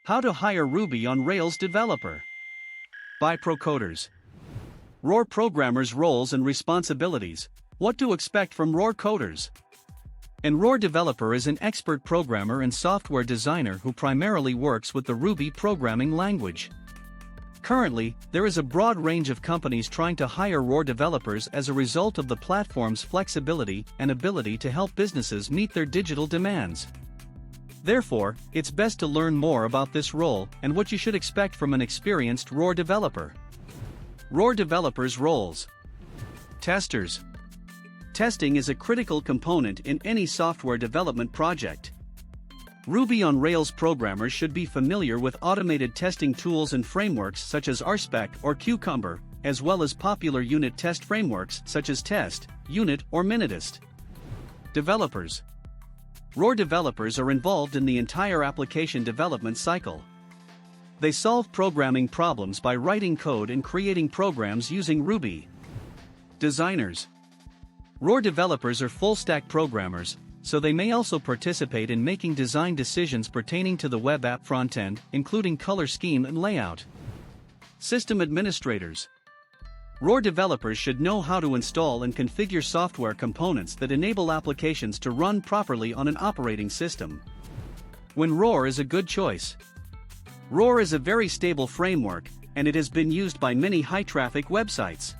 How to hire Ruby on Rails developer. By Procoders. ROR programmers' roles and responsibilities. What to expect from ROR coders. An ROR developer is an expert programmer and software designer who primarily works with the Ruby programming language. Currently, there is a broad range of companies trying to hire ROR developers as a result of the platform's flexibility and ability to help businesses meet their digital demands. Therefore, it's best to learn more about this role and what you should expect from an experienced ROR developer. ROR developers' roles. Testers. Testing is a critical component in any software development project. Ruby on Rails programmers should be familiar with automated testing tools and frameworks such as RSpec or Cucumber, as well as popular unit test frameworks such as Test, Unit, or Minutest. Developers. ROR developers are involved in the entire application development cycle. They solve programming problems by writing code and creating programs using Ruby. Designers. ROR developers are full-stack programmers, so they may also participate in making design decisions pertaining to the web app frontend, including color scheme and layout. System administrators. ROR developers should know how to install and configure software components that enable applications to run properly on an operating system. When ROR is a good choice. ROR is a very stable framework, and it has been used by many high-traffic websites.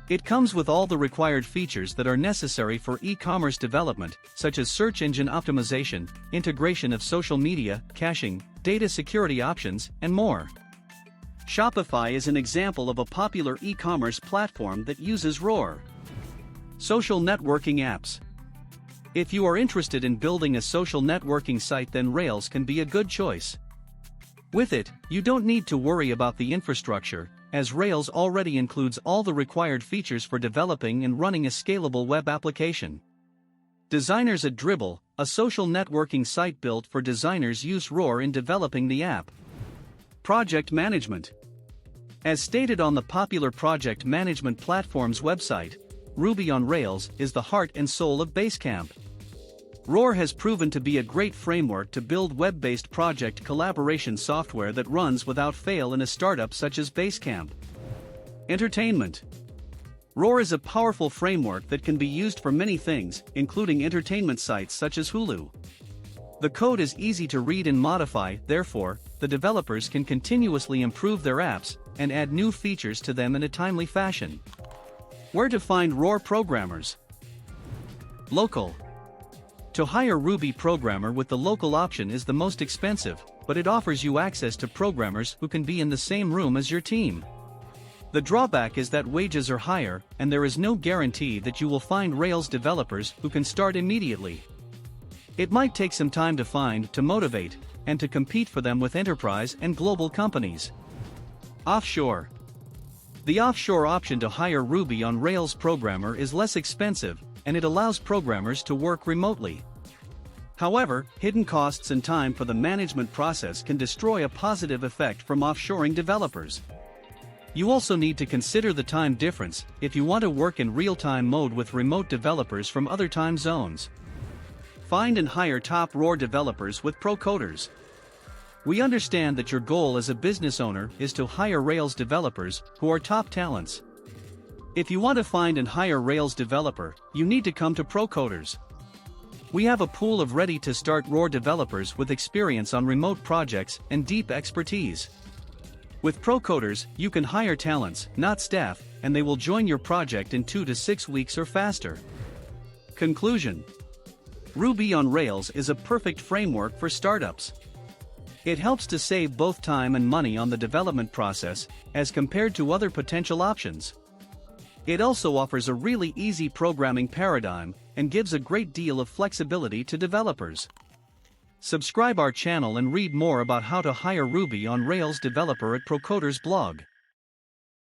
It comes with all the required features that are necessary for e-commerce development, such as search engine optimization, integration of social media, caching, data security options, and more. Shopify is an example of a popular e-commerce platform that uses ROR. Social networking apps. If you are interested in building a social networking site, then Rails can be a good choice. With it, you don't need to worry about the infrastructure, as Rails already includes all the required features for developing and running a scalable web application. Designers at Dribbble, a social networking site built for designers, use ROR in developing the app. Project management. As stated on the popular project management platform's website, Ruby on Rails is the heart and soul of Basecamp. ROR has proven to be a great framework to build web-based project collaboration software that runs without fail in a startup such as Basecamp. Entertainment. ROR is a powerful framework that can be used for many things, including entertainment sites such as Hulu. The code is easy to read and modify, therefore, the developers can continuously improve their apps and add new features to them in a timely fashion. Where to find ROR programmers? Local. To hire Ruby programmer with the local option is the most expensive, but it offers you access to programmers who can be in the same room as your team. The drawback is that wages are higher, and there is no guarantee that you will find Rails developers who can start immediately. It might take some time to find, to motivate, and to compete for them with enterprise and global companies. Offshore. The offshore option to hire Ruby on Rails programmer is less expensive, and it allows programmers to work remotely. However, hidden costs and time for the management process can destroy a positive effect from offshoring developers. You also need to consider the time difference if you want to work in real-time mode with remote developers from other time zones. Find and hire top ROR developers with Procoders. We understand that your goal as a business owner is to hire Rails developers who are top talents. If you want to find and hire Rails developer, you need to come to Procoders. We have a pool of ready-to-start ROR developers with experience on remote projects and deep expertise. With Procoders, you can hire talents, not staff, and they will join your project in 2 to 6 weeks or faster. Conclusion. Ruby on Rails is a perfect framework for startups. It helps to save both time and money on the development process, as compared to other potential options. It also offers a really easy programming paradigm and gives a great deal of flexibility to developers. Subscribe our channel and read more about how to hire Ruby on Rails developer at Procoders blog.